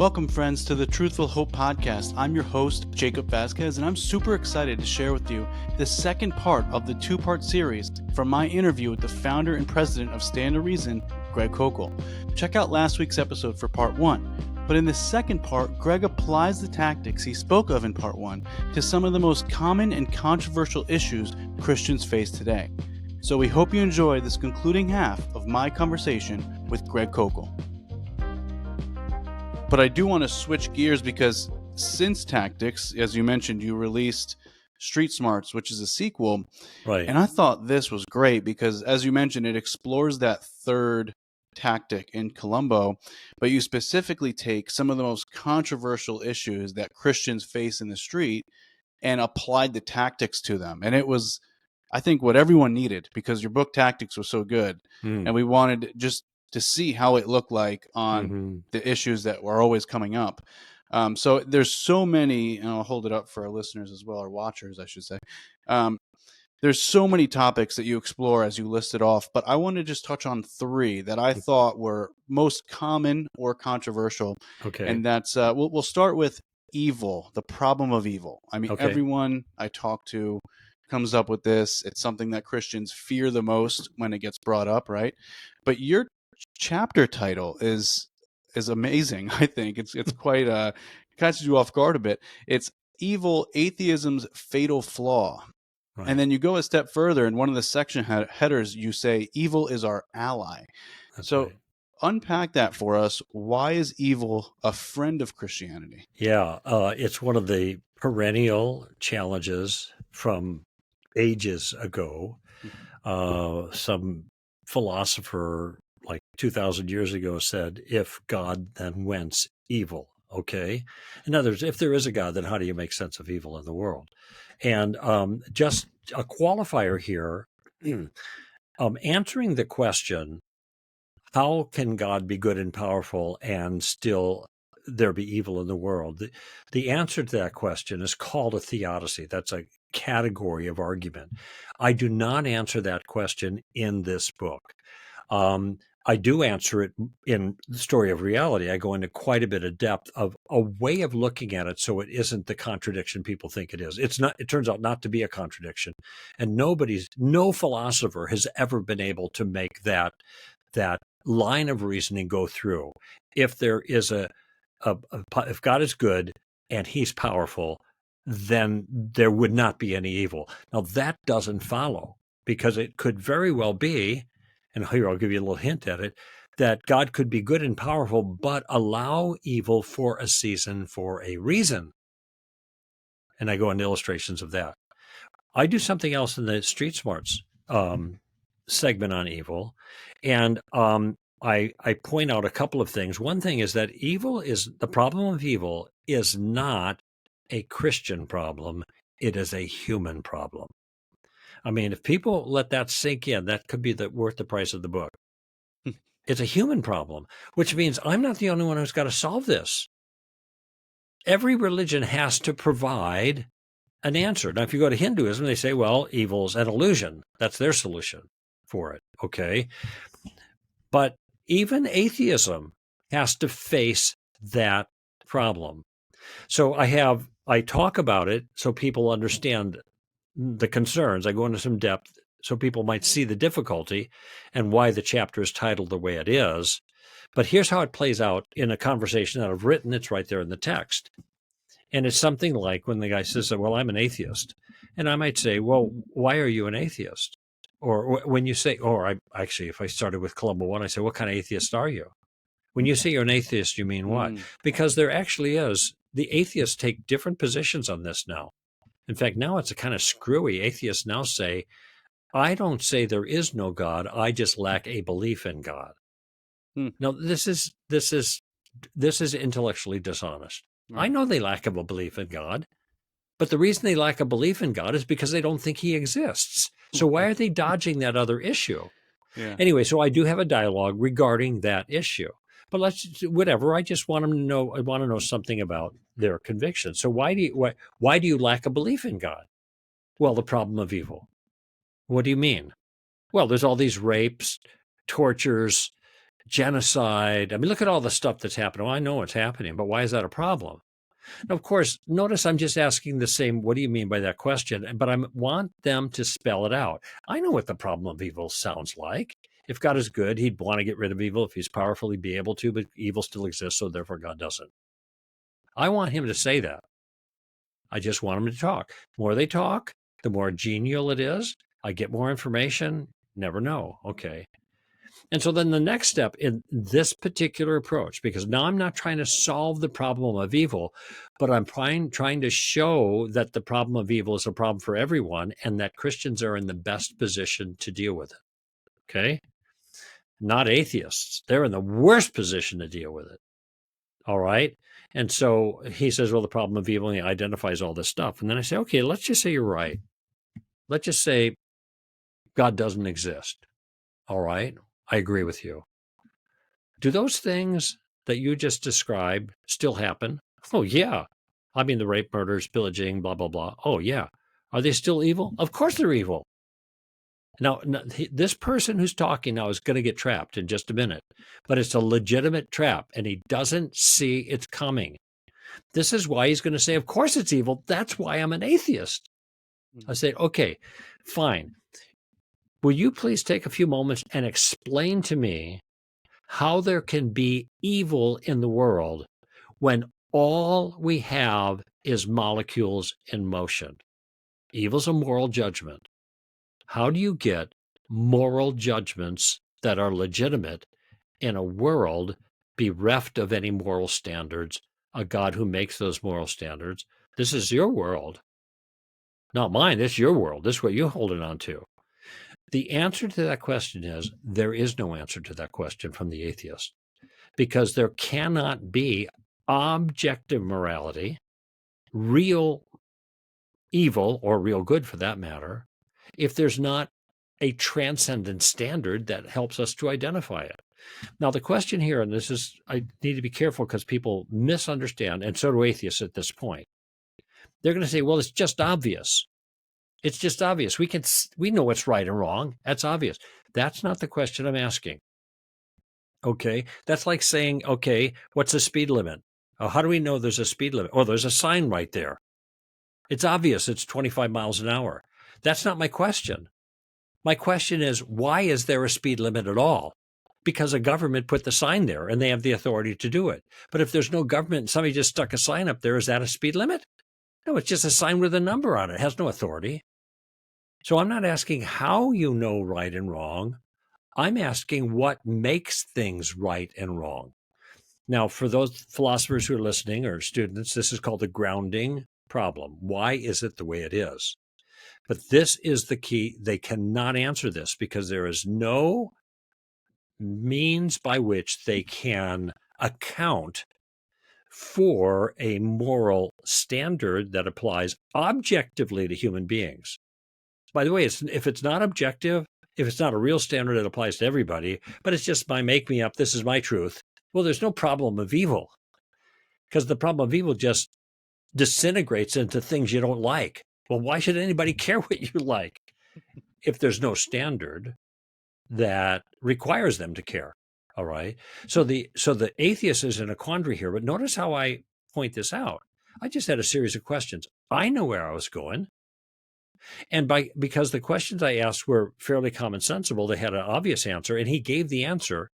Welcome, friends, to the Truthful Hope Podcast. I'm your host, Jacob Vasquez, and I'm super excited to share with you the second part of the two-part series from my interview with the founder and president of Stand to Reason, Greg Koukl. Check out last week's episode for part one. But in the second part, Greg applies the tactics he spoke of in part one to some of the most common and controversial issues Christians face today. So we hope you enjoy this concluding half of my conversation with Greg Koukl. But I do want to switch gears because since Tactics, as you mentioned, you released Street Smarts, which is a sequel. Right. And I thought this was great because, as you mentioned, it explores that third tactic in Columbo, but you specifically take some of the most controversial issues that Christians face in the street and applied the tactics to them. And it was, I think, what everyone needed because your book Tactics was so good. And we wanted just to see how it looked like on the issues that were always coming up. So there's so many, and I'll hold it up for our listeners as well, or watchers, I should say. There's so many topics that you explore as you listed off, but I want to just touch on three that I thought were most common or controversial. Okay. And that's, we'll start with evil, the problem of evil. I mean, everyone I talk to comes up with this. It's something that Christians fear the most when it gets brought up, right? But your chapter title is amazing. I think it's quite catches you off guard a bit. It's Evil, Atheism's Fatal Flaw. Right. And then you go a step further, in one of the section headers you say evil is our ally. So unpack that for us. Why is evil a friend of Christianity? Yeah, it's one of the perennial challenges from ages ago. Some philosopher like 2,000 years ago said, if God, then whence evil? Okay. In other words, if there is a God, then how do you make sense of evil in the world? And just a qualifier here, answering the question, how can God be good and powerful and still there be evil in the world? The answer to that question is called a theodicy. That's a category of argument. I do not answer that question in this book. I do answer it in the Story of Reality. I go into quite a bit of depth of a way of looking at it so it isn't the contradiction people think it is. It's not. It turns out not to be a contradiction. And no philosopher has ever been able to make that line of reasoning go through. If there is if God is good and he's powerful, then there would not be any evil. Now that doesn't follow, because it could very well be, and here I'll give you a little hint at it, that God could be good and powerful, but allow evil for a season for a reason. And I go into illustrations of that. I do something else in the Street Smarts segment on evil, and I point out a couple of things. One thing is that the problem of evil is not a Christian problem. It is a human problem. I mean, if people let that sink in, that could be worth the price of the book. It's a human problem, which means I'm not the only one who's got to solve this. Every religion has to provide an answer. Now, if you go to Hinduism, they say, well, evil's an illusion. That's their solution for it, okay? But even atheism has to face that problem. So I talk about it so people understand the concerns. I go into some depth so people might see the difficulty and why the chapter is titled the way it is. But here's how it plays out in a conversation that I've written. It's right there in the text. And it's something like when the guy says, well, I'm an atheist. And I might say, well, why are you an atheist? Or when you say, if I started with Columbo 1, I say, what kind of atheist are you? When you say you're an atheist, you mean what? Because there actually is. The atheists take different positions on this now. In fact, now it's a kind of screwy. Atheists now say, I don't say there is no God. I just lack a belief in God. Now, this is intellectually dishonest. Right. I know they lack a belief in God, but the reason they lack a belief in God is because they don't think he exists. So why are they dodging that other issue? Yeah. Anyway, so I do have a dialogue regarding that issue. But I just want them to know. I want to know something about their conviction. So why do you lack a belief in God? Well, the problem of evil. What do you mean? Well, there's all these rapes, tortures, genocide. I mean, look at all the stuff that's happening. Well, I know what's happening, but why is that a problem? And of course, notice I'm just asking the same, what do you mean by that question? But I want them to spell it out. I know what the problem of evil sounds like. If God is good, he'd want to get rid of evil. If he's powerful, he'd be able to, but evil still exists, so therefore God doesn't. I want him to say that. I just want him to talk. The more they talk, the more genial it is. I get more information. Never know. Okay. And so then the next step in this particular approach, because now I'm not trying to solve the problem of evil, but I'm trying to show that the problem of evil is a problem for everyone and that Christians are in the best position to deal with it. Okay? Not atheists. They're in the worst position to deal with it. All right? And so he says, well, the problem of evil, and he identifies all this stuff. And then I say, okay, let's just say you're right. Let's just say God doesn't exist. All right? I agree with you. Do those things that you just described still happen? Oh, yeah. I mean, the rape, murders, pillaging, blah, blah, blah. Oh, yeah. Are they still evil? Of course they're evil. Now, this person who's talking now is going to get trapped in just a minute, but it's a legitimate trap, and he doesn't see it's coming. This is why he's going to say, of course it's evil. That's why I'm an atheist. I say, okay, fine. Will you please take a few moments and explain to me how there can be evil in the world when all we have is molecules in motion? Evil's a moral judgment. How do you get moral judgments that are legitimate in a world bereft of any moral standards, a God who makes those moral standards? This is your world, not mine. This is your world. This is what you're holding on to. The answer to that question is there is no answer to that question from the atheist, because there cannot be objective morality, real evil, or real good for that matter, if there's not a transcendent standard that helps us to identify it. Now, the question here, and this is, I need to be careful because people misunderstand, and so do atheists at this point. They're going to say, well, it's just obvious. It's just obvious. We know what's right and wrong. That's obvious. That's not the question I'm asking. Okay. That's like saying, okay, what's the speed limit? Oh, how do we know there's a speed limit? Oh, there's a sign right there. It's obvious. It's 25 miles an hour. That's not my question. My question is, why is there a speed limit at all? Because a government put the sign there and they have the authority to do it. But if there's no government and somebody just stuck a sign up there, is that a speed limit? No, it's just a sign with a number on it. It has no authority. So I'm not asking how you know right and wrong. I'm asking what makes things right and wrong. Now, for those philosophers who are listening or students, this is called the grounding problem. Why is it the way it is? But this is the key. They cannot answer this because there is no means by which they can account for a moral standard that applies objectively to human beings. By the way, if it's not objective, if it's not a real standard that applies to everybody, but it's just my make me up, this is my truth, well, there's no problem of evil, because the problem of evil just disintegrates into things you don't like. Well, why should anybody care what you like if there's no standard that requires them to care? All right. So the atheist is in a quandary here, but notice how I point this out. I just had a series of questions. I know where I was going. And because the questions I asked were fairly commonsensible, they had an obvious answer, and he gave the answer.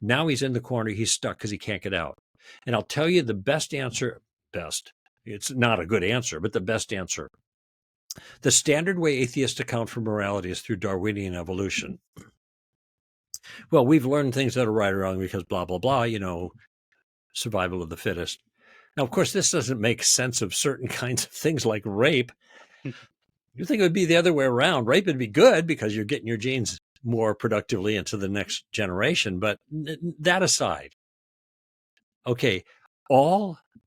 Now he's in the corner. He's stuck because he can't get out. And I'll tell you the best answer, it's not a good answer, but the best answer. The standard way atheists account for morality is through Darwinian evolution. Well, we've learned things that are right or wrong because blah, blah, blah, survival of the fittest. Now, of course, this doesn't make sense of certain kinds of things like rape. You think it would be the other way around. Rape would be good because you're getting your genes more productively into the next generation. But that aside, okay,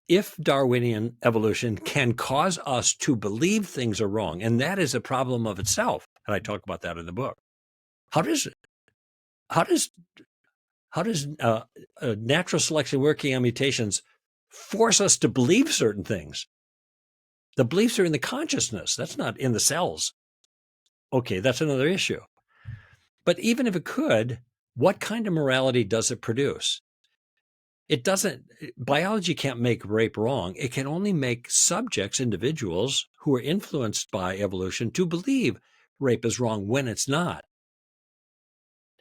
if Darwinian evolution can cause us to believe things are wrong, and that is a problem of itself, and I talk about that in the book. How does natural selection working on mutations force us to believe certain things? The beliefs are in the consciousness. That's not in the cells. Okay, that's another issue. But even if it could, What kind of morality does it produce? It doesn't, biology can't make rape wrong. It can only make subjects, individuals who are influenced by evolution to believe rape is wrong when it's not,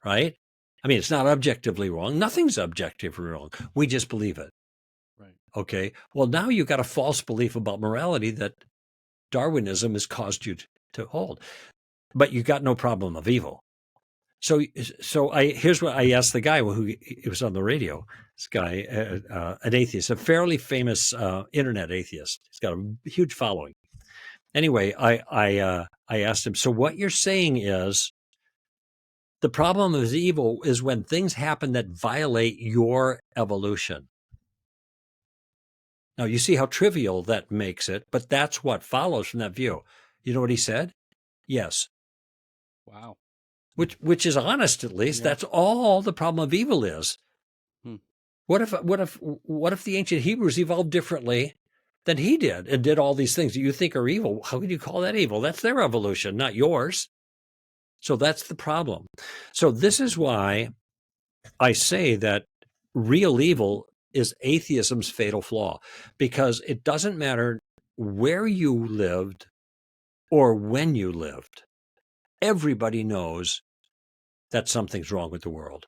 right? I mean, it's not objectively wrong. Nothing's objectively wrong. We just believe it. Right. Okay. Well, now you've got a false belief about morality that Darwinism has caused you to hold, but you got no problem of evil. So here's what I asked the guy who he was on the radio. This guy, an atheist, a fairly famous internet atheist. He's got a huge following. Anyway, I asked him. So what you're saying is the problem of evil is when things happen that violate your evolution. Now you see how trivial that makes it, but that's what follows from that view. You know what he said? Yes. Wow. Which is honest, at least. Yeah. That's all the problem of evil is. Hmm. What if the ancient Hebrews evolved differently than he did and did all these things that you think are evil? How can you call that evil? That's their evolution, not yours. So that's the problem. So this is why I say that real evil is atheism's fatal flaw, because it doesn't matter where you lived or when you lived. Everybody knows that something's wrong with the world.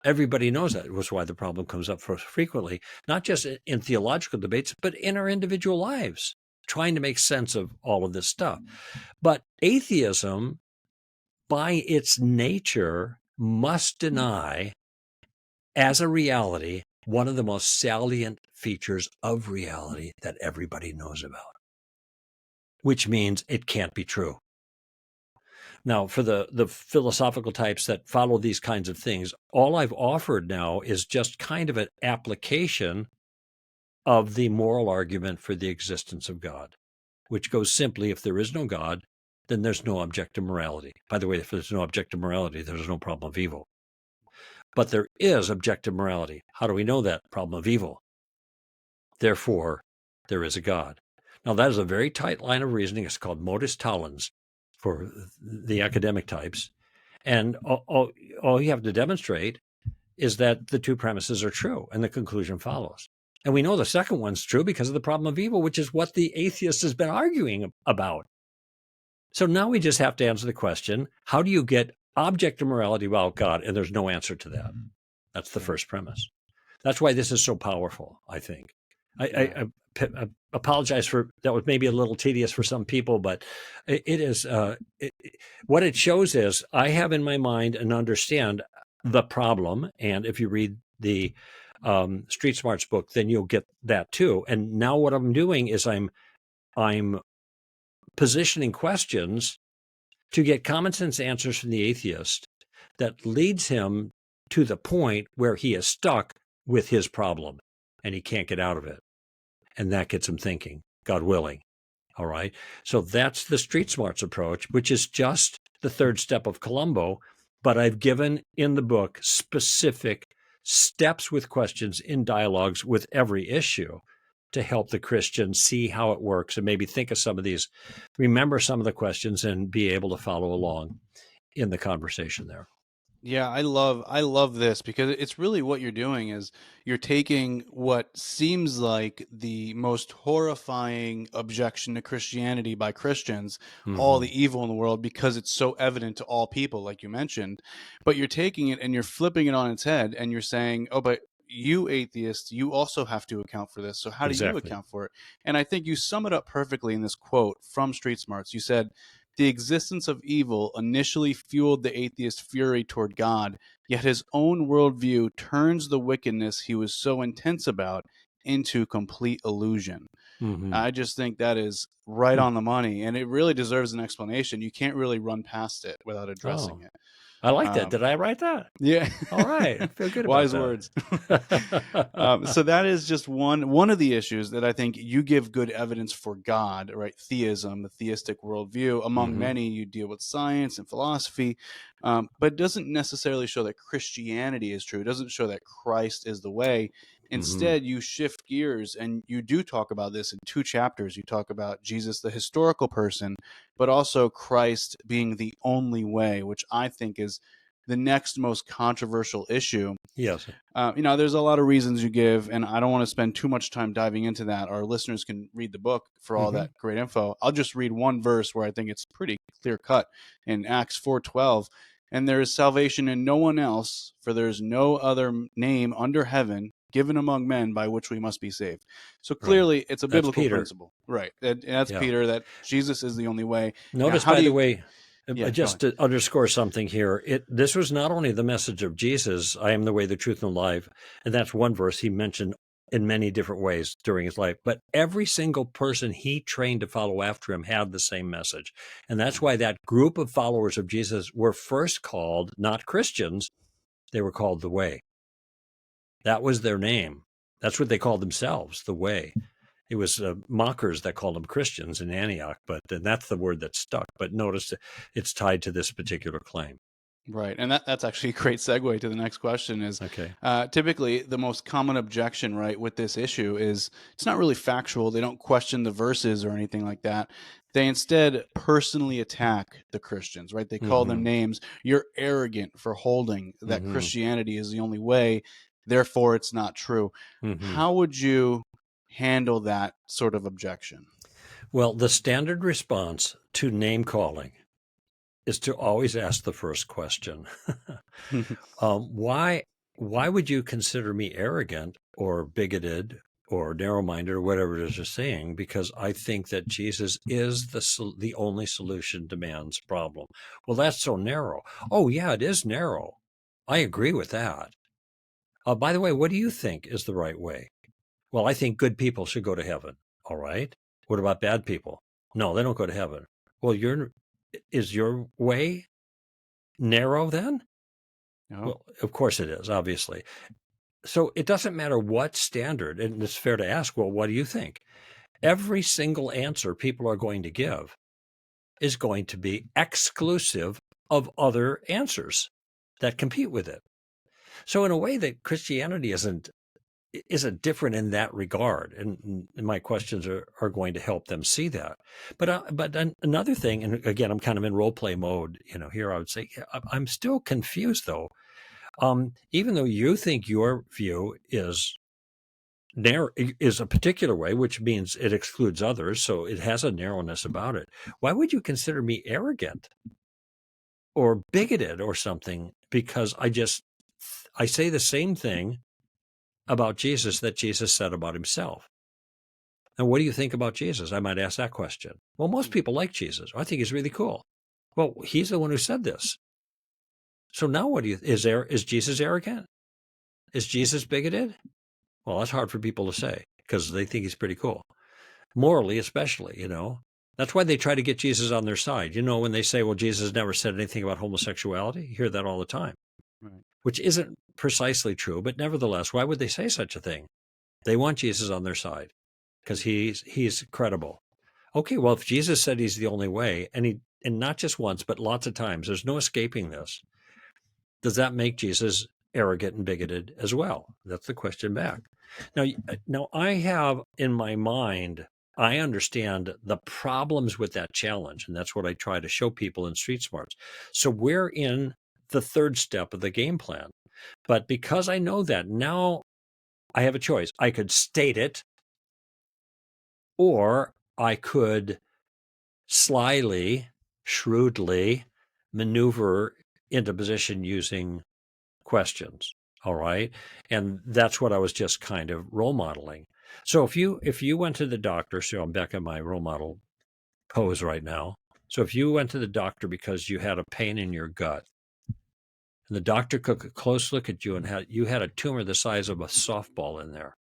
Everybody knows that. It was why the problem comes up for us frequently, not just in theological debates, but in our individual lives, trying to make sense of all of this stuff. But atheism, by its nature, must deny as a reality one of the most salient features of reality that everybody knows about, which means it can't be true. Now, for the philosophical types that follow these kinds of things, all I've offered now is just kind of an application of the moral argument for the existence of God, which goes simply, if there is no God, then there's no objective morality. By the way, if there's no objective morality, there's no problem of evil. But there is objective morality. How do we know that? Problem of evil. Therefore, there is a God. Now, that is a very tight line of reasoning. It's called modus tollens for the academic types. And all you have to demonstrate is that the two premises are true and the conclusion follows. And we know the second one's true because of the problem of evil, which is what the atheist has been arguing about. So now we just have to answer the question, how do you get objective morality about God? And there's no answer to that. That's the first premise. That's why this is so powerful, I think. I apologize for that was maybe a little tedious for some people, but it is what it shows is I have in my mind and understand the problem. And if you read the Street Smarts book, then you'll get that too. And now what I'm doing is I'm positioning questions to get common sense answers from the atheist that leads him to the point where he is stuck with his problem and he can't get out of it. And that gets him thinking, God willing. All right. So that's the Street Smarts approach, which is just the third step of Columbo. But I've given in the book specific steps with questions in dialogues with every issue to help the Christian see how it works and maybe think of some of these, remember some of the questions and be able to follow along in the conversation there. Yeah, I love this because it's really what you're doing is you're taking what seems like the most horrifying objection to Christianity by Christians, all the evil in the world, because it's so evident to all people, like you mentioned, but you're taking it and you're flipping it on its head and you're saying, "Oh, but you atheists, you also have to account for this. So how do you Exactly. account for it?" And I think you sum it up perfectly in this quote from Street Smarts. You said, the existence of evil initially fueled the atheist's fury toward God, yet his own worldview turns the wickedness he was so intense about into complete illusion. Mm-hmm. I just think that is right on the money, and it really deserves an explanation. You can't really run past it without addressing Oh, it. I like that. Did I write that? Yeah. All right. I feel good about Wise that. words. So that is just one of the issues that I think you give good evidence for God, right? Theism, the theistic worldview. Among many, you deal with science and philosophy, but it doesn't necessarily show that Christianity is true. It doesn't show that Christ is the way. Instead, you shift gears and you do talk about this in two chapters. You talk about Jesus, the historical person, but also Christ being the only way, which I think is the next most controversial issue. Yes. There's a lot of reasons you give, and I don't want to spend too much time diving into that. Our listeners can read the book for all that great info. I'll just read one verse where I think it's pretty clear cut in Acts 4:12. And there is salvation in no one else, for there is no other name under heaven given among men by which we must be saved. So clearly, it's a That's biblical Peter. principle, right? And that's Yeah. Peter, that Jesus is the only way. Notice, How by do the you? way, Yeah, go just ahead. to underscore something here, this was not only the message of Jesus, I am the way, the truth, and the life, and that's one verse he mentioned in many different ways during his life, but every single person he trained to follow after him had the same message. And that's why that group of followers of Jesus were first called not Christians, they were called the Way. That was their name. That's what they called themselves, the Way. It was mockers that called them Christians in Antioch, but that's the word that stuck. But notice it's tied to this particular claim. Right, and that's actually a great segue to the next question. Is Okay. typically the most common objection, right, with this issue is it's not really factual. They don't question the verses or anything like that. They instead personally attack the Christians, right? They call them names. You're arrogant for holding that Christianity is the only way, therefore it's not true. How would you handle that sort of objection? Well, the standard response to name calling is to always ask the first question. Why would you consider me arrogant or bigoted or narrow-minded or whatever it is you're saying? Because I think that Jesus is the only solution to man's problem. Well, that's so narrow. Oh, yeah, it is narrow. I agree with that. By the way, what do you think is the right way? Well, I think good people should go to heaven. All right. What about bad people? No, they don't go to heaven. Well, is your way narrow then? No. Well, of course it is, obviously. So it doesn't matter what standard, and it's fair to ask, well, what do you think? Every single answer people are going to give is going to be exclusive of other answers that compete with it. So in a way that Christianity isn't different in that regard, and my questions are going to help them see that. But another thing, and again, I'm kind of in role play mode, here I would say I'm still confused though. Even though you think your view is a particular way, which means it excludes others, so it has a narrowness about it. Why would you consider me arrogant or bigoted or something? Because I say the same thing about Jesus that Jesus said about himself. And what do you think about Jesus? I might ask that question. Well, most people like Jesus. I think he's really cool. Well, he's the one who said this. So now is Jesus arrogant? Is Jesus bigoted? Well, that's hard for people to say because they think he's pretty cool. Morally, especially, That's why they try to get Jesus on their side. When they say, well, Jesus never said anything about homosexuality, you hear that all the time, Right. which isn't precisely true. But nevertheless, why would they say such a thing? They want Jesus on their side because he's credible. Okay, well, if Jesus said he's the only way, and not just once, but lots of times, there's no escaping this. Does that make Jesus arrogant and bigoted as well? That's the question back. Now I have in my mind, I understand the problems with that challenge, and that's what I try to show people in Street Smarts. So we're in the third step of the game plan. But because I know that, now I have a choice. I could state it, or I could slyly, shrewdly maneuver into position using questions. All right. And that's what I was just kind of role modeling. So if you went to the doctor, so I'm back in my role model pose right now. So if you went to the doctor because you had a pain in your gut, and the doctor took a close look at you and you had a tumor the size of a softball in there,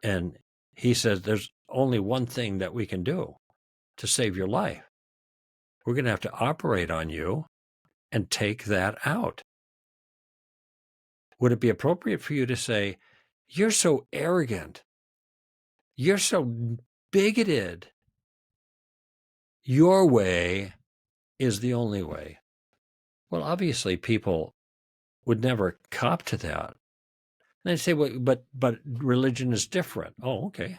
and he says there's only one thing that we can do to save your life. We're going to have to operate on you and take that out. Would it be appropriate for you to say, you're so arrogant, you're so bigoted, your way is the only way? Well, obviously people would never cop to that. And they'd say, well, but religion is different. Oh, okay.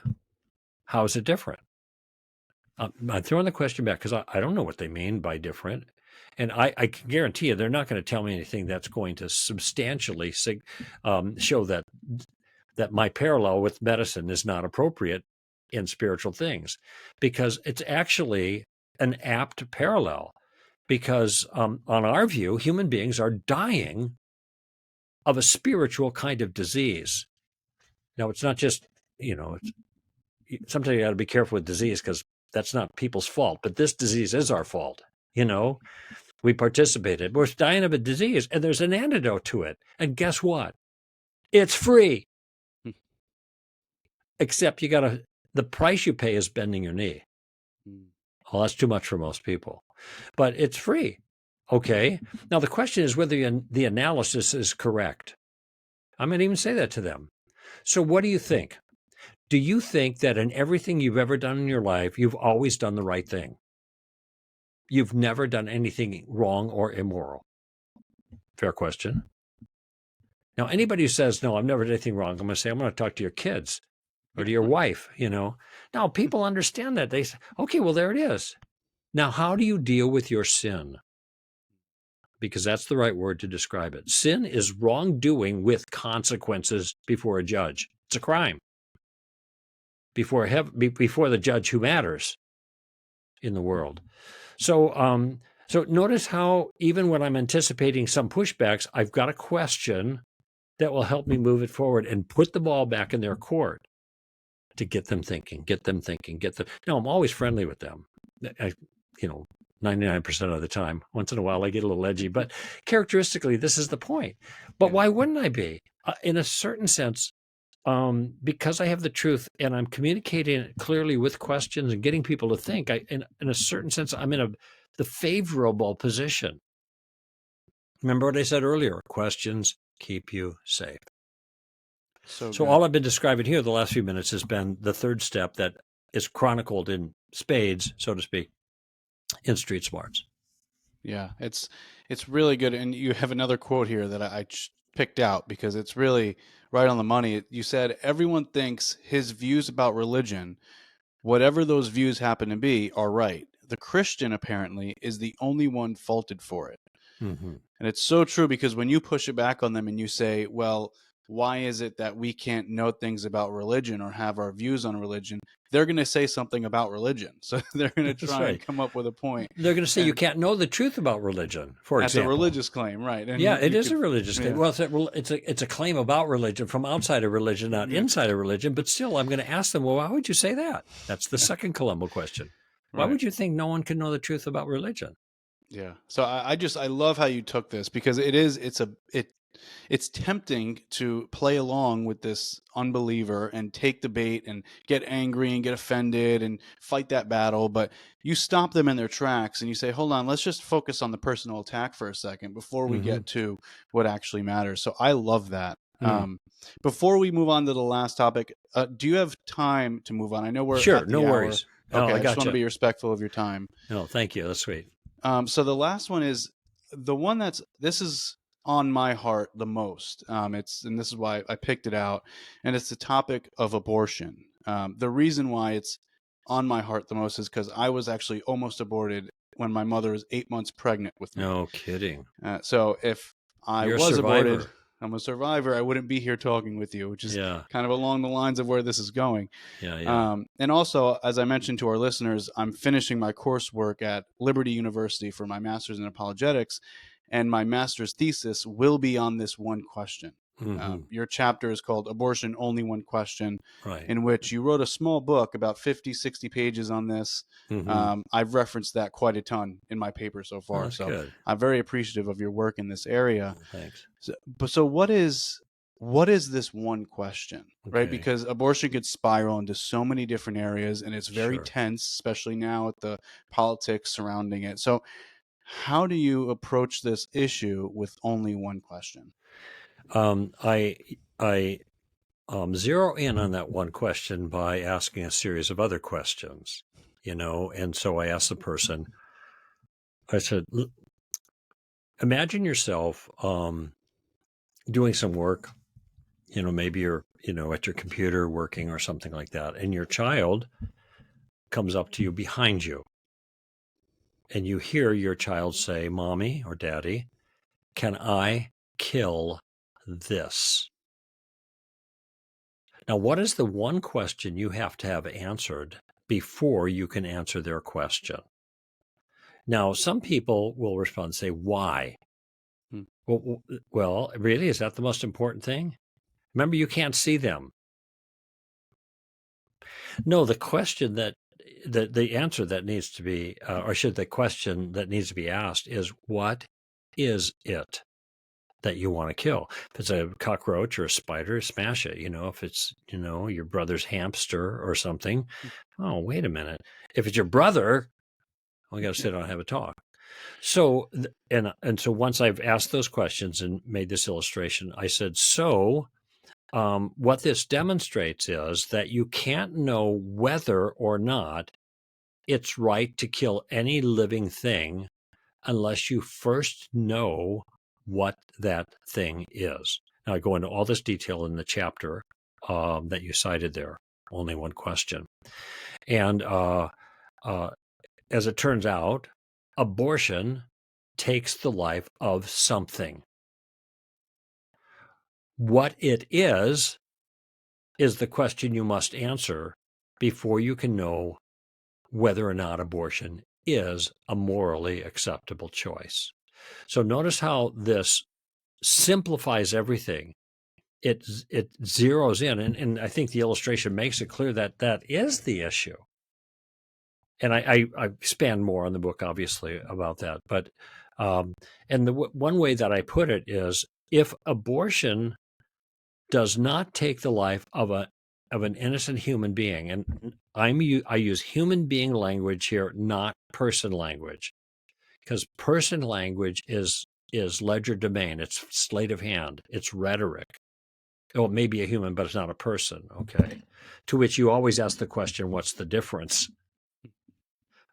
How is it different? I'm throwing the question back because I don't know what they mean by different. And I can guarantee you they're not going to tell me anything that's going to substantially show that my parallel with medicine is not appropriate in spiritual things, because it's actually an apt parallel. Because on our view, human beings are dying of a spiritual kind of disease. Now, it's not just, sometimes you got to be careful with disease because that's not people's fault, but this disease is our fault. We participated. We're dying of a disease, and there's an antidote to it. And guess what? It's free. Except the price you pay is bending your knee. Well, that's too much for most people, but it's free. Okay. Now, the question is whether the analysis is correct. I'm going to even say that to them. So what do you think? Do you think that in everything you've ever done in your life, you've always done the right thing? You've never done anything wrong or immoral? Fair question. Now, anybody who says, no, I've never done anything wrong, I'm going to say, I'm going to talk to your kids or to your wife, Now, people understand that. They say, okay, well, there it is. Now, how do you deal with your sin? Because that's the right word to describe it. Sin is wrongdoing with consequences before a judge. It's a crime. Before the judge who matters in the world. So notice how even when I'm anticipating some pushbacks, I've got a question that will help me move it forward and put the ball back in their court to get them thinking. Now, I'm always friendly with them. 99% of the time. Once in a while, I get a little edgy, but characteristically, this is the point. But why wouldn't I be? In a certain sense, because I have the truth and I'm communicating it clearly with questions and getting people to think, in a certain sense, I'm in the favorable position. Remember what I said earlier, questions keep you safe. So all I've been describing here the last few minutes has been the third step that is chronicled in spades, so to speak, in Street Smarts. Yeah, it's really good. And you have another quote here that I picked out because it's really right on the money. You said, everyone thinks his views about religion, whatever those views happen to be, are right. The Christian, apparently, is the only one faulted for it. Mm-hmm. And it's so true, because when you push it back on them and you say, well, why is it that we can't know things about religion or have our views on religion? They're going to say something about religion. So they're going to try and come up with a point. They're going to say you can't know the truth about religion, for example. That's a religious claim, right? And yeah, it is a religious claim. Well, it's a claim about religion from outside of religion, not inside of religion. But still, I'm going to ask them, well, why would you say that? That's the second Columbo question. Why would you think no one can know the truth about religion? Yeah. So I love how you took this, because it's tempting to play along with this unbeliever and take the bait and get angry and get offended and fight that battle. But you stop them in their tracks and you say, hold on, let's just focus on the personal attack for a second before we get to what actually matters. So I love that. Before we move on to the last topic, do you have time to move on? I know we're at the no hour. Worries. Okay, I just want to be respectful of your time. No, thank you. That's sweet. So the last one is the one this is on my heart the most. And this is why I picked it out, and it's the topic of abortion. The reason why it's on my heart the most is because I was actually almost aborted when my mother was 8 months pregnant with me. No kidding. So if You're was aborted, I'm a survivor, I wouldn't be here talking with you, which is kind of along the lines of where this is going. And also, as I mentioned to our listeners, I'm finishing my coursework at Liberty University for my master's in apologetics, and my master's thesis will be on this one question. Your chapter is called Abortion, Only One Question, in which you wrote a small book, about 50, 60 pages on this. I've referenced that quite a ton in my paper so far. So good. I'm very appreciative of your work in this area. Thanks. So what is this one question, right? Because abortion could spiral into so many different areas, and it's very tense, especially now with the politics surrounding it. So how do you approach this issue with only one question? I zero in on that one question by asking a series of other questions, and so I asked the person, I said, imagine yourself doing some work, maybe you're, at your computer working or something like that, and your child comes up to you behind you and you hear your child say, "Mommy or Daddy, can I kill this?" Now, what is the one question you have to have answered before you can answer their question? Now, some people will respond and say, "Why?" Hmm. Well, really, is that the most important thing? Remember, you can't see them. No, the question the answer that needs to be, or should the question that needs to be asked is, what is it that you want to kill? If it's a cockroach or a spider, smash it. If it's, your brother's hamster or something, oh, wait a minute. If it's your brother, we got to sit down and have a talk. So, and so once I've asked those questions and made this illustration, I said, what this demonstrates is that you can't know whether or not it's right to kill any living thing unless you first know what that thing is. Now, I go into all this detail in the chapter that you cited there, only one question. And as it turns out, abortion takes the life of something. What it is the question you must answer before you can know whether or not abortion is a morally acceptable choice. So notice how this simplifies everything. It zeroes in, and I think the illustration makes it clear that that is the issue. And I expand more on the book, obviously, about that. But and the one way that I put it is, if abortion does not take the life of an innocent human being, and I use human being language here, not person language, because person language is ledger domain. It's sleight of hand. It's rhetoric. Oh, it may be a human, but it's not a person. Okay. To which you always ask the question, what's the difference?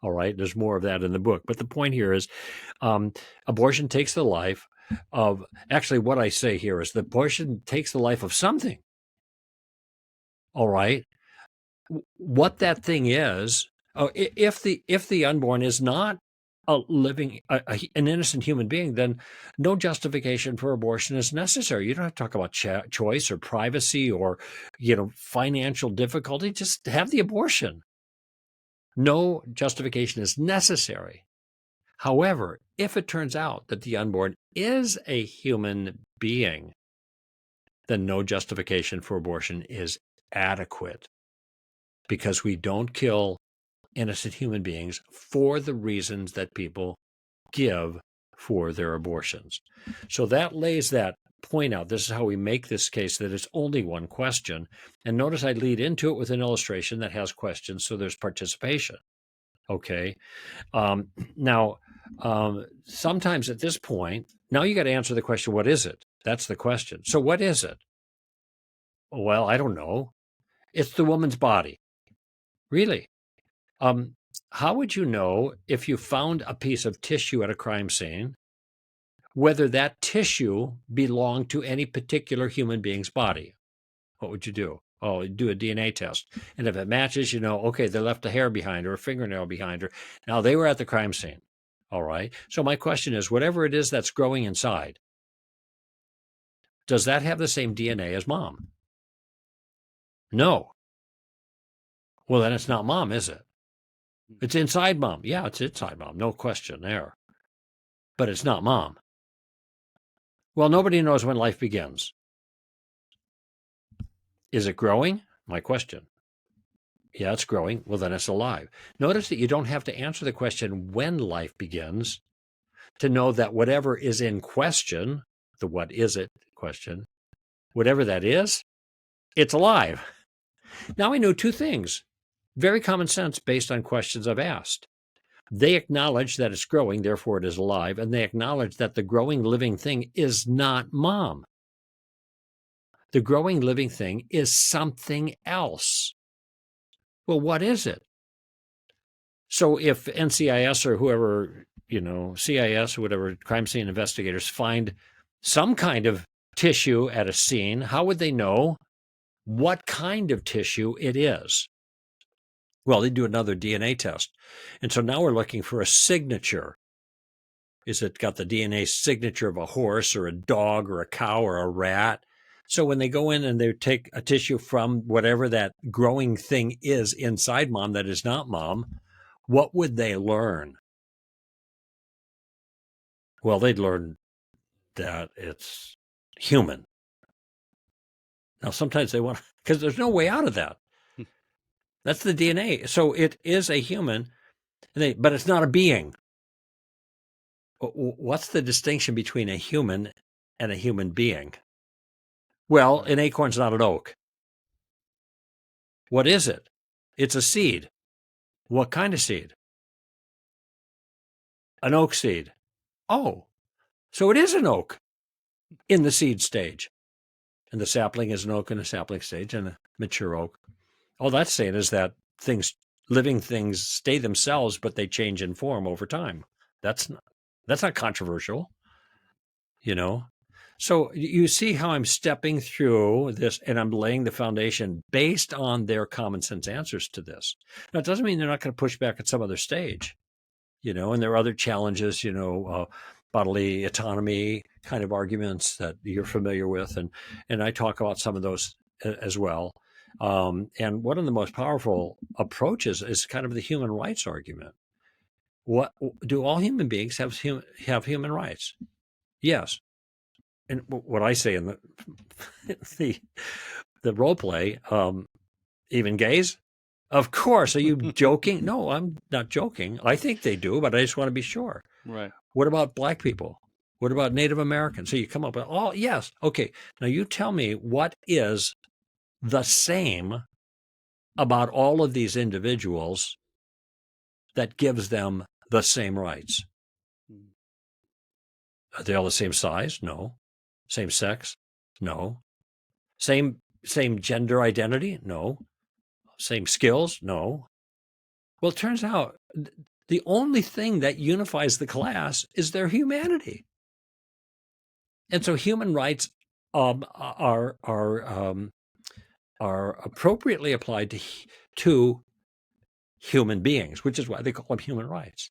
All right. There's more of that in the book. But the point here is abortion takes the life of, actually, what I say here is that abortion takes the life of something. All right. What that thing is, if the unborn is not a living, an innocent human being, then no justification for abortion is necessary. You don't have to talk about choice or privacy or, financial difficulty. Just have the abortion. No justification is necessary. However, if it turns out that the unborn is a human being, then no justification for abortion is adequate, because we don't kill innocent human beings for the reasons that people give for their abortions. So that lays that point out. This is how we make this case that it's only one question. And notice I lead into it with an illustration that has questions, so there's participation. Okay. Now, sometimes at this point, now you got to answer the question, what is it? That's the question. So what is it? Well, I don't know. It's the woman's body. Really? How would you know, if you found a piece of tissue at a crime scene, whether that tissue belonged to any particular human being's body? What would you do? Oh, you'd do a DNA test. And if it matches, okay, they left a hair behind or a fingernail behind her. Now they were at the crime scene. All right. So my question is, whatever it is that's growing inside, does that have the same DNA as mom? No. Well, then it's not mom, is it? It's inside mom. Yeah, it's inside mom. No question there. But it's not mom. Well, nobody knows when life begins. Is it growing? My question. Yeah, it's growing. Well, then it's alive. Notice that you don't have to answer the question when life begins to know that whatever is in question, the what is it question, whatever that is, it's alive. Now I know two things. Very common sense based on questions I've asked. They acknowledge that it's growing, therefore it is alive, and they acknowledge that the growing living thing is not mom. The growing living thing is something else. Well, what is it? So if NCIS or whoever, CIS or whatever, crime scene investigators find some kind of tissue at a scene, how would they know what kind of tissue it is? Well, they do another DNA test. And so now we're looking for a signature. Is it got the DNA signature of a horse or a dog or a cow or a rat? So when they go in and they take a tissue from whatever that growing thing is inside mom that is not mom, what would they learn? Well, they'd learn that it's human. Now, sometimes they want, because there's no way out of that. That's the DNA. So it is a human, but it's not a being. What's the distinction between a human and a human being? Well, Right. an acorn's not an oak. What is it? It's a seed. What kind of seed? An oak seed. Oh, so it is an oak in the seed stage. And the sapling is an oak in the sapling stage and a mature oak. All that's saying is that living things stay themselves, but they change in form over time. That's not controversial, you know? So you see how I'm stepping through this and I'm laying the foundation based on their common sense answers to this. Now, it doesn't mean they're not going to push back at some other stage, and there are other challenges, bodily autonomy kind of arguments that you're familiar with. And I talk about some of those as well. And one of the most powerful approaches is kind of the human rights argument. What do all human beings have human rights? Yes. And what I say in the the role play, even gays, of course. Are you joking? No, I'm not joking. I think they do, but I just want to be sure. Right. What about black people? What about Native Americans? So you come up with, oh, yes. Okay. Now you tell me what is the same about all of these individuals that gives them the same rights. Are they all the same size? No. Same sex? No. Same gender identity? No. Same skills? No. Well, it turns out the only thing that unifies the class is their humanity. And so human rights are appropriately applied to human beings, which is why they call them human rights.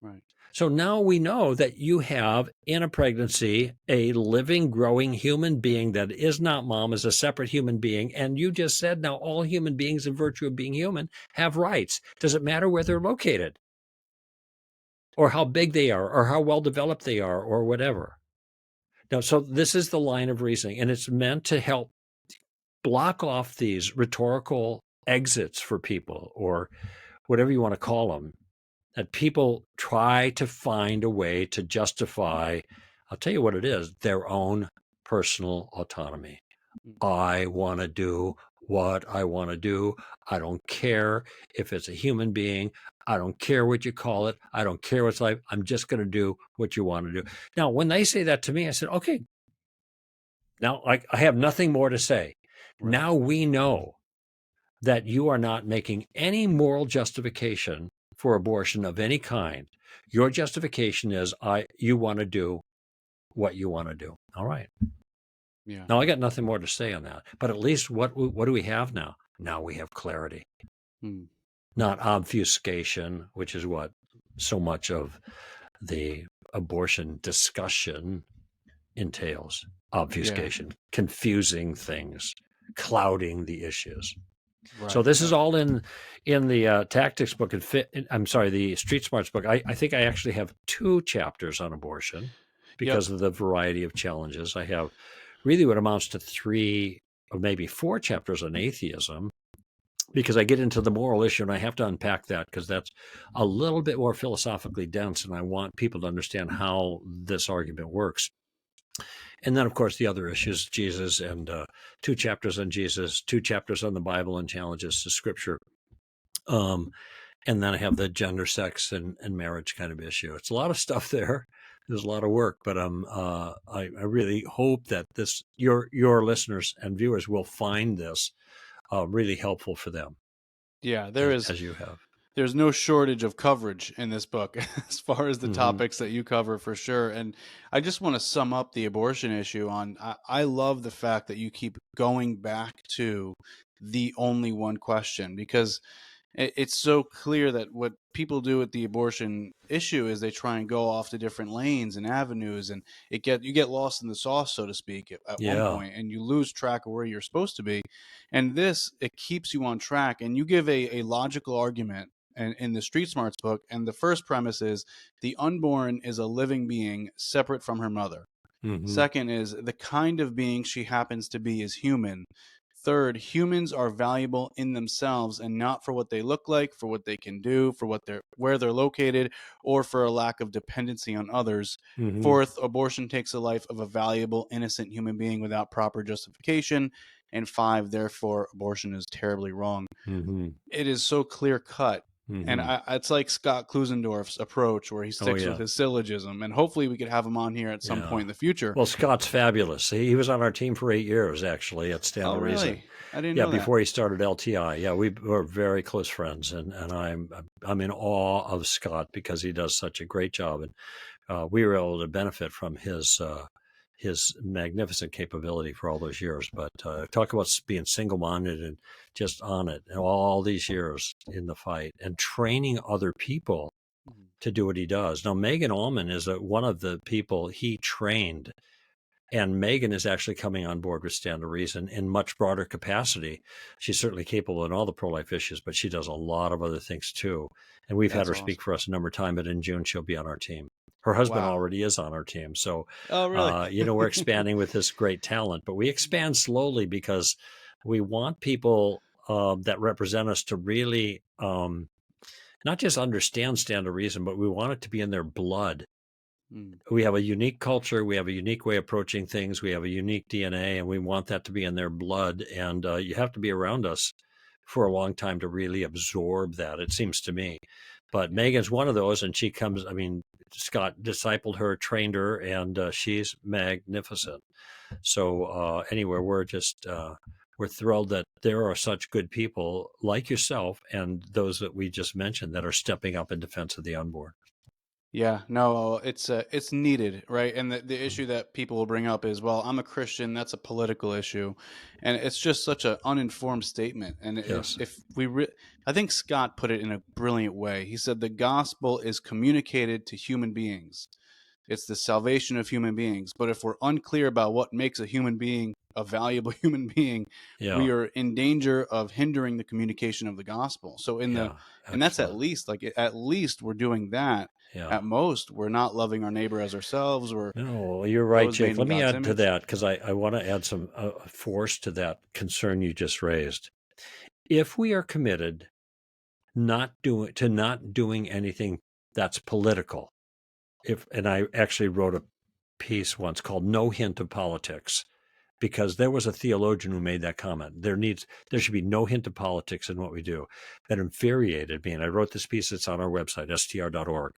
Right. So now we know that you have in a pregnancy a living, growing human being that is not mom, is a separate human being. And you just said now all human beings, in virtue of being human, have rights. Does it matter where they're located? Or how big they are, or how well developed they are, or whatever? Now, so this is the line of reasoning, and it's meant to help block off these rhetorical exits for people, or whatever you want to call them, that people try to find a way to justify, I'll tell you what it is, their own personal autonomy. I want to do what I want to do. I don't care if it's a human being. I don't care what you call it. I don't care what's like. I'm just going to do what you want to do. Now, when they say that to me, I said, okay, now I have nothing more to say. Right. Now we know that you are not making any moral justification for abortion of any kind. Your justification is you want to do what you want to do. All right. Yeah. Now I got nothing more to say on that. But at least what do we have now? Now we have clarity, not obfuscation, which is what so much of the abortion discussion entails. Obfuscation, confusing things, clouding the issues. Right. So this is all in the tactics book. The Street Smarts book. I think I actually have 2 chapters on abortion because of the variety of challenges. I have really what amounts to 3 or maybe 4 chapters on atheism, because I get into the moral issue and I have to unpack that because that's a little bit more philosophically dense, and I want people to understand how this argument works. And then, of course, the other issues, Jesus, and 2 chapters on Jesus, 2 chapters on the Bible and challenges to Scripture. And then I have the gender, sex, and marriage kind of issue. It's a lot of stuff there. There's a lot of work, but I really hope that your listeners and viewers will find this really helpful for them. Yeah, as you have. There's no shortage of coverage in this book as far as the topics that you cover, for sure. And I just want to sum up the abortion issue I love the fact that you keep going back to the only one question, because It's so clear that what people do with the abortion issue is they try and go off to different lanes and avenues, and you get lost in the sauce, so to speak, at one Yeah. point, and you lose track of where you're supposed to be. And this, it keeps you on track, and you give a logical argument in the Street Smarts book, and the first premise is the unborn is a living being separate from her mother. Hmm. Second is the kind of being she happens to be is human. Third, humans are valuable in themselves and not for what they look like, for what they can do, for where they're located, or for a lack of dependency on others. Hmm. Fourth, abortion takes the life of a valuable, innocent human being without proper justification. And five, therefore, abortion is terribly wrong. Hmm. It is so clear cut. And Hmm. it's like Scott Klusendorf's approach where he Oh, sticks with yeah. his syllogism. And hopefully we could have him on here at some Yeah. point in the future. Well, Scott's fabulous. He was on our team for 8 years, actually, at Stand Oh, to Reason. really? I didn't Yeah, know that. before he started LTI. Yeah, we were very close friends, and I'm in awe of Scott because he does such a great job, and we were able to benefit from his magnificent capability for all those years. But talk about being single-minded and just on it, and all these years in the fight and training other people Mhm. to do what he does. Now, Megan Allman is one of the people he trained, and Megan is actually coming on board with Stand to Reason in much broader capacity. She's certainly capable in all the pro-life issues, but she does a lot of other things too. And we've had That's her speak awesome. for us a number of times, but in June she'll be on our team. Her husband Wow. already is on our team. So, Oh, really? we're expanding with this great talent, but we expand slowly because we want people that represent us to really not just understand Stand to Reason, but we want it to be in their blood. Mm, We have a unique culture. We have a unique way of approaching things. We have a unique DNA, and we want that to be in their blood. And you have to be around us for a long time to really absorb that, it seems to me. But yeah. Megan's one of those, and she comes, I mean, Scott discipled her, trained her, and she's magnificent. So, anyway, we're thrilled that there are such good people like yourself and those that we just mentioned that are stepping up in defense of the unborn. Yeah, no, it's needed, right? And the issue that people will bring up is, well, I'm a Christian, that's a political issue. And it's just such an uninformed statement. And Yes. if I think Scott put it in a brilliant way. He said the gospel is communicated to human beings. It's the salvation of human beings. But if we're unclear about what makes a human being a valuable human being, Yeah. we are in danger of hindering the communication of the gospel. So Yeah. and that's Excellent. at least we're doing that. Yeah. At most, we're not loving our neighbor as ourselves. We're No, you're right, those made Jake. in Let me God's add to image. that because I want to add some force to that concern you just raised. If we are committed not doing anything that's political, and I actually wrote a piece once called "No Hint of Politics," because there was a theologian who made that comment. There should be no hint of politics in what we do. That infuriated me, and I wrote this piece. It's on our website, str.org.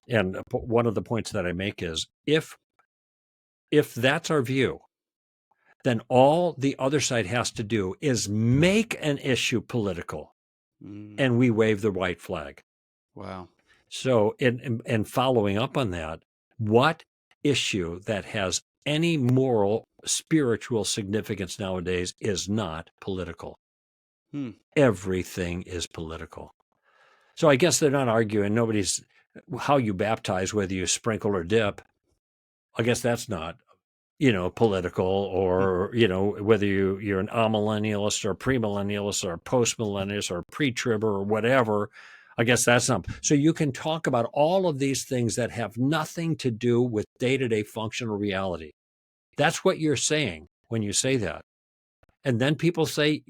And one of the points that I make is if that's our view, then all the other side has to do is make an issue political, Mm, and we wave the white flag. wow. So, and following up on that, what issue that has any moral, spiritual significance nowadays is not political? Hmm. Everything is political. So I guess they're not arguing. Nobody's how you baptize, whether you sprinkle or dip. I guess that's not political, or whether you're an amillennialist or a premillennialist or a postmillennialist or a pre-tribber or whatever. I guess that's not. So you can talk about all of these things that have nothing to do with day-to-day functional reality. That's what you're saying when you say that. And then people say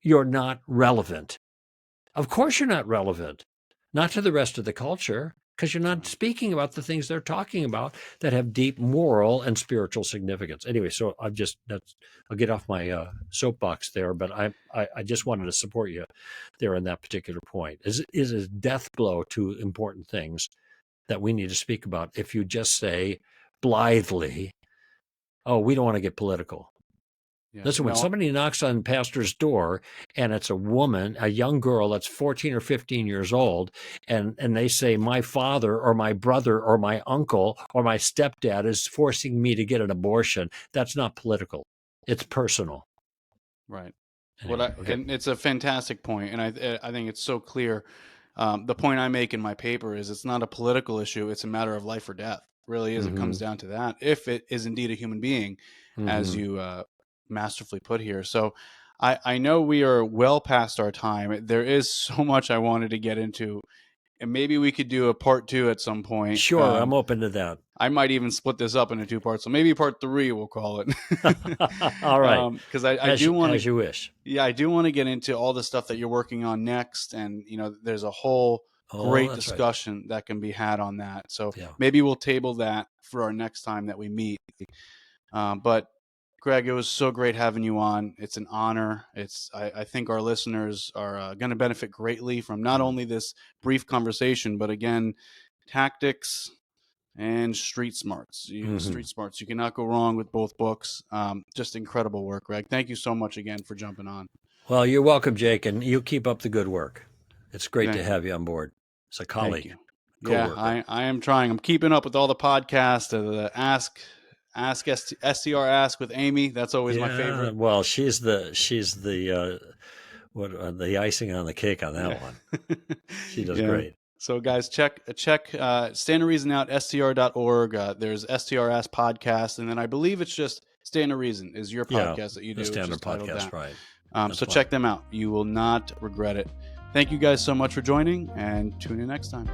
you're not relevant. Of course you're not relevant, not to the rest of the culture, because you're not Wow. speaking about the things they're talking about that have deep moral and spiritual significance. Anyway, so I'll get off my soapbox there, but I just wanted to support you there in that particular point. Is a death blow to important things that we need to speak about if you just say blithely, "Oh, we don't want to get political." Yeah. Listen, when No. somebody knocks on pastor's door and it's a woman, a young girl that's 14 or 15 years old, and they say, my father or my brother or my uncle or my stepdad is forcing me to get an abortion, that's not political. It's personal. Right. Anyway, okay. And it's a fantastic point, and I think it's so clear. The point I make in my paper is it's not a political issue; it's a matter of life or death. It really is. It comes down to that. If it is indeed a human being, as you masterfully put here. So, I know we are well past our time. There is so much I wanted to get into, and maybe we could do a part 2 at some point. Sure, I'm open to that. I might even split this up into 2 parts, so maybe part 3 we'll call it. All right, Because I do want as to, you wish. yeah, I do want to get into all the stuff that you're working on next, and there's a whole Oh, great that's right. discussion that can be had on that. So Yeah. maybe we'll table that for our next time that we meet. But Greg, it was so great having you on. It's an honor. I think our listeners are going to benefit greatly from not only this brief conversation, but again, tactics and street smarts. Street smarts. You cannot go wrong with both books. Just incredible work, Greg. Thank you so much again for jumping on. Well, you're welcome, Jake, and you keep up the good work. It's great to have you on board as a colleague. Thank you. Co-worker. Yeah, I am trying. I'm keeping up with all the podcasts. The STR Ask with Amy. That's always my favorite. Well, she's the the icing on the cake on that one. She does great. So guys, check Stand to Reason out, str.org. There's STR Ask podcast, and then I believe it's just Stand to Reason is your podcast that you do. The standard podcast, right. So check them out. You will not regret it. Thank you guys so much for joining, and tune in next time.